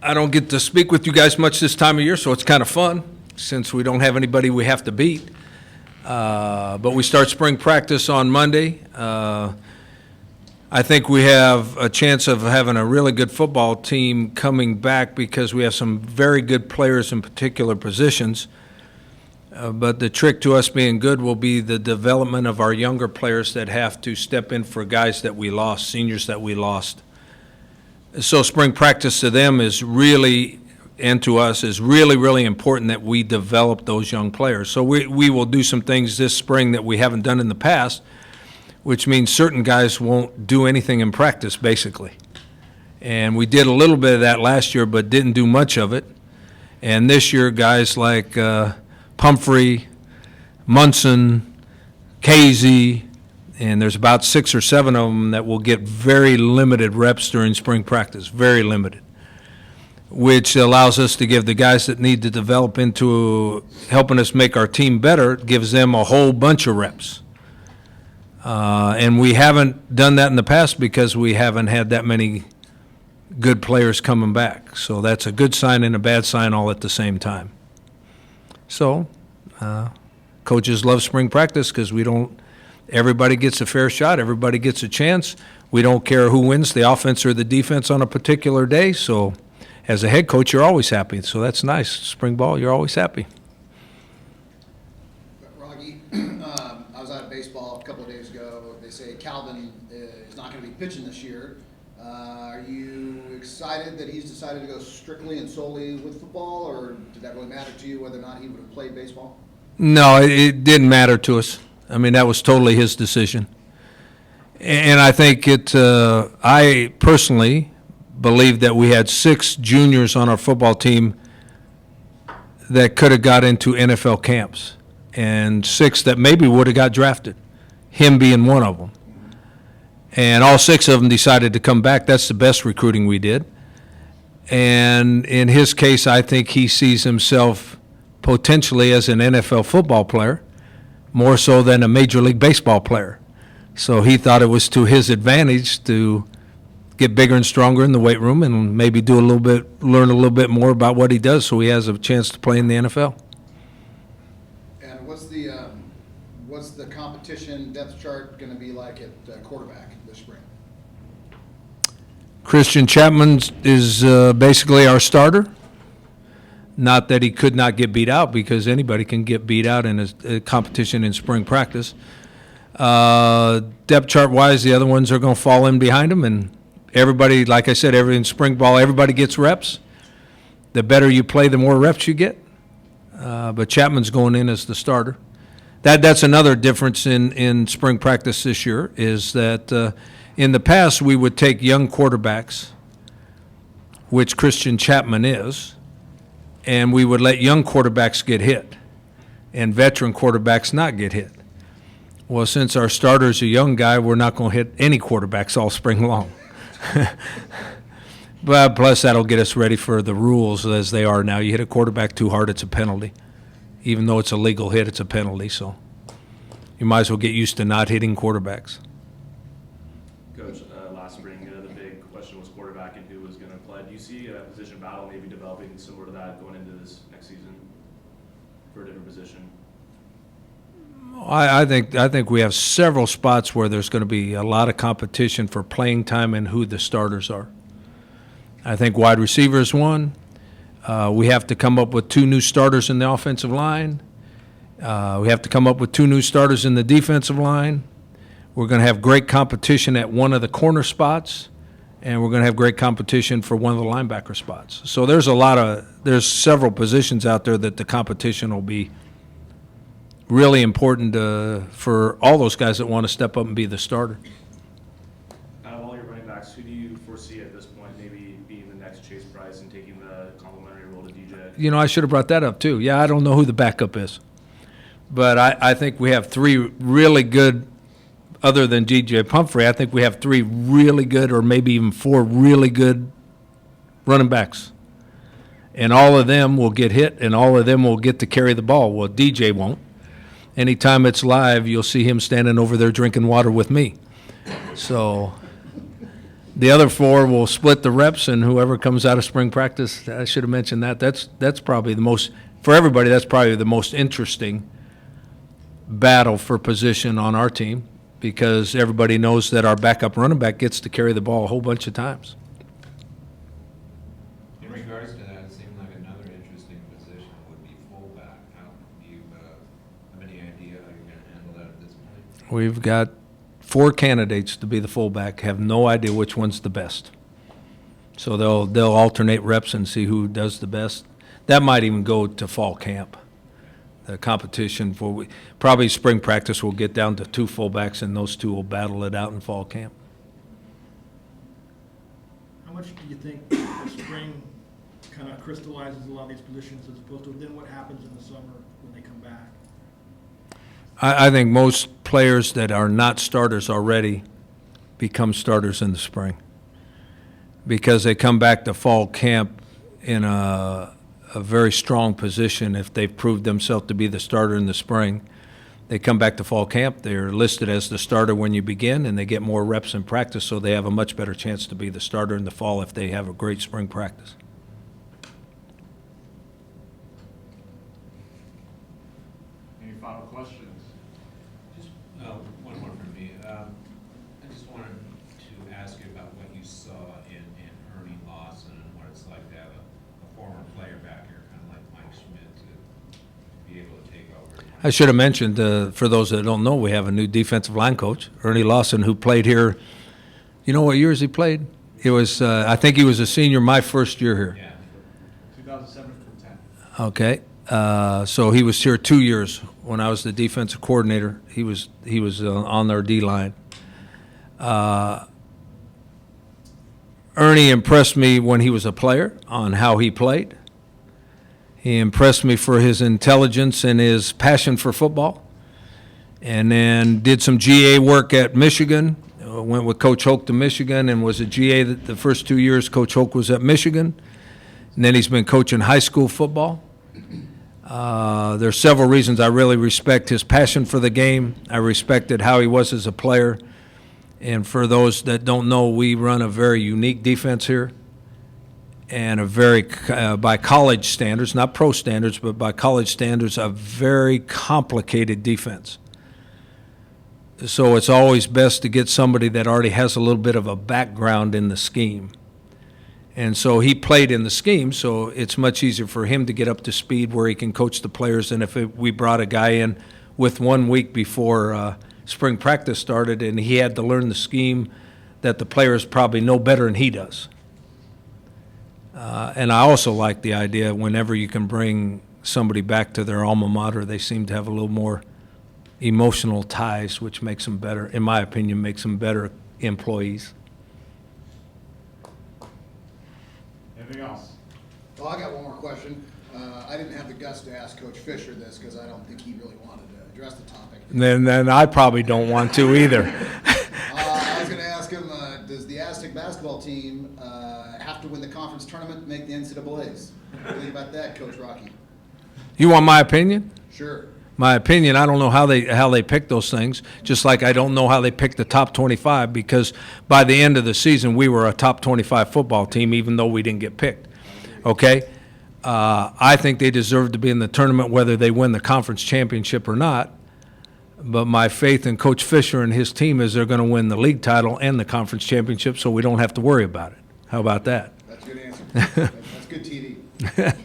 I don't get to speak with you guys much this time of year, so it's kind of fun since we don't have anybody we have to beat. But we start spring practice on Monday. I think we have a chance of having a really good football team coming back because we have some very good players in particular positions. But the trick to us being good will be the development of our younger players that have to step in for guys that we lost, seniors that we lost. So spring practice to them is really, and to us, is really, really important that we develop those young players. So we will do some things this spring that we haven't done in the past, which means certain guys won't do anything in practice, basically. And we did a little bit of that last year, but didn't do much of it. And this year, guys like Pumphrey, Munson, Casey, and there's about 6 or 7 of them that will get very limited reps during spring practice, very limited, which allows us to give the guys that need to develop into helping us make our team better, gives them a whole bunch of reps. And we haven't done that in the past because we haven't had that many good players coming back. So that's a good sign and a bad sign all at the same time. So coaches love spring practice because everybody gets a fair shot, everybody gets a chance. We don't care who wins, the offense or the defense on a particular day. So as a head coach, you're always happy. So that's nice. Spring ball, you're always happy. Rocky, I was at baseball a couple of days ago. They say Calvin is not going to be pitching this year. Are you excited that he's decided to go strictly and solely with football, or did that really matter to you whether or not he would have played baseball? No, it didn't matter to us. I mean, that was totally his decision. And I think I personally believe that we had 6 juniors on our football team that could have got into NFL camps, and 6 that maybe would have got drafted, him being one of them. And all 6 of them decided to come back. That's the best recruiting we did. And in his case, I think he sees himself potentially as an NFL football player, more so than a Major League Baseball player. So he thought it was to his advantage to get bigger and stronger in the weight room and maybe learn a little bit more about what he does so he has a chance to play in the NFL. And what's the competition depth chart going to be like at quarterback this spring? Christian Chapman is basically our starter. Not that he could not get beat out, because anybody can get beat out in a competition in spring practice. Depth chart-wise, the other ones are going to fall in behind him, and everybody, like I said, in spring ball, everybody gets reps. The better you play, the more reps you get. But Chapman's going in as the starter. That's another difference in spring practice this year, is that in the past we would take young quarterbacks, which Christian Chapman is, and we would let young quarterbacks get hit and veteran quarterbacks not get hit. Well, since our starter's a young guy, we're not going to hit any quarterbacks all spring long. But plus, that'll get us ready for the rules as they are now. You hit a quarterback too hard, it's a penalty. Even though it's a legal hit, it's a penalty. So you might as well get used to not hitting quarterbacks. Coach, last spring, the big question was quarterback and who was going to play. Do you see a position battle maybe developing similar to that going into this next season for a different position? I think we have several spots where there's going to be a lot of competition for playing time and who the starters are. I think wide receiver is one. We have to come up with 2 new starters in the offensive line. We have to come up with 2 new starters in the defensive line. We're going to have great competition at one of the corner spots, and we're going to have great competition for one of the linebacker spots. So there's several positions out there that the competition will be really important for all those guys that want to step up and be the starter. Out of all your running backs, who do you foresee at this point maybe being the next Chase Price and taking the complimentary role to DJ? You know, I should have brought that up too. Yeah, I don't know who the backup is. But I think we have 3 really good, other than DJ Pumphrey, I think we have 3 really good, or maybe even 4 really good running backs. And all of them will get hit, and all of them will get to carry the ball. Well, DJ won't. Anytime it's live, you'll see him standing over there drinking water with me. So The other 4 will split the reps, and whoever comes out of spring practice, I should have mentioned that. That's probably the most, for everybody, that's probably the most interesting battle for position on our team, because everybody knows that our backup running back gets to carry the ball a whole bunch of times. In regards to that, it seemed like another interesting position would be fullback. How do you have any idea how you're going to handle that at this point? We've got 4 candidates to be the fullback, have no idea which one's the best. So they'll alternate reps and see who does the best. That might even go to fall camp. The competition for probably spring practice will get down to 2 fullbacks, and those 2 will battle it out in fall camp. How much do you think the spring kind of crystallizes a lot of these positions as opposed to then what happens in the summer when they come back? I think most players that are not starters already become starters in the spring, because they come back to fall camp in a very strong position. If they've proved themselves to be the starter in the spring, they come back to fall camp, they're listed as the starter when you begin, and they get more reps in practice, so they have a much better chance to be the starter in the fall if they have a great spring practice. Any final questions? Just one more from me. I just wanted to ask you about what you saw in Ernie Lawson and what it's like to have a former player back here, kind of like Mike Schmidt, to be able to take over. I should have mentioned, for those that don't know, we have a new defensive line coach, Ernie Lawson, who played here. You know what years he played? It was, I think he was a senior my first year here. Yeah. 2007 to 10. Okay, so he was here 2 years when I was the defensive coordinator. He was on our D line. Ernie impressed me when he was a player on how he played. He impressed me for his intelligence and his passion for football. And then did some GA work at Michigan. Went with Coach Hoke to Michigan and was a GA the first 2 years Coach Hoke was at Michigan. And then he's been coaching high school football. There's several reasons I really respect his passion for the game. I respected how he was as a player. And for those that don't know, we run a very unique defense here, and a very, by college standards, not pro standards, but by college standards, a very complicated defense. So it's always best to get somebody that already has a little bit of a background in the scheme. And so he played in the scheme, so it's much easier for him to get up to speed where he can coach the players than if we brought a guy in with 1 week before spring practice started and he had to learn the scheme that the players probably know better than he does. And I also like the idea whenever you can bring somebody back to their alma mater, they seem to have a little more emotional ties, which makes them better, in my opinion, makes them better employees. Anything else? Well, I got one more question. I didn't have the guts to ask Coach Fisher this because I don't think he really wanted to address the topic. Then I probably don't want to either. I was going to ask him, does the Aztec basketball team have to win the conference tournament to make the NCAAs? What do you think about that, Coach Rocky? You want my opinion? Sure. My opinion, I don't know how they pick those things, just like I don't know how they pick the top 25, because by the end of the season, we were a top 25 football team, even though we didn't get picked. Okay? I think they deserve to be in the tournament whether they win the conference championship or not, but my faith in Coach Fisher and his team is they're going to win the league title and the conference championship, so we don't have to worry about it. How about that? That's a good answer. That's good TV.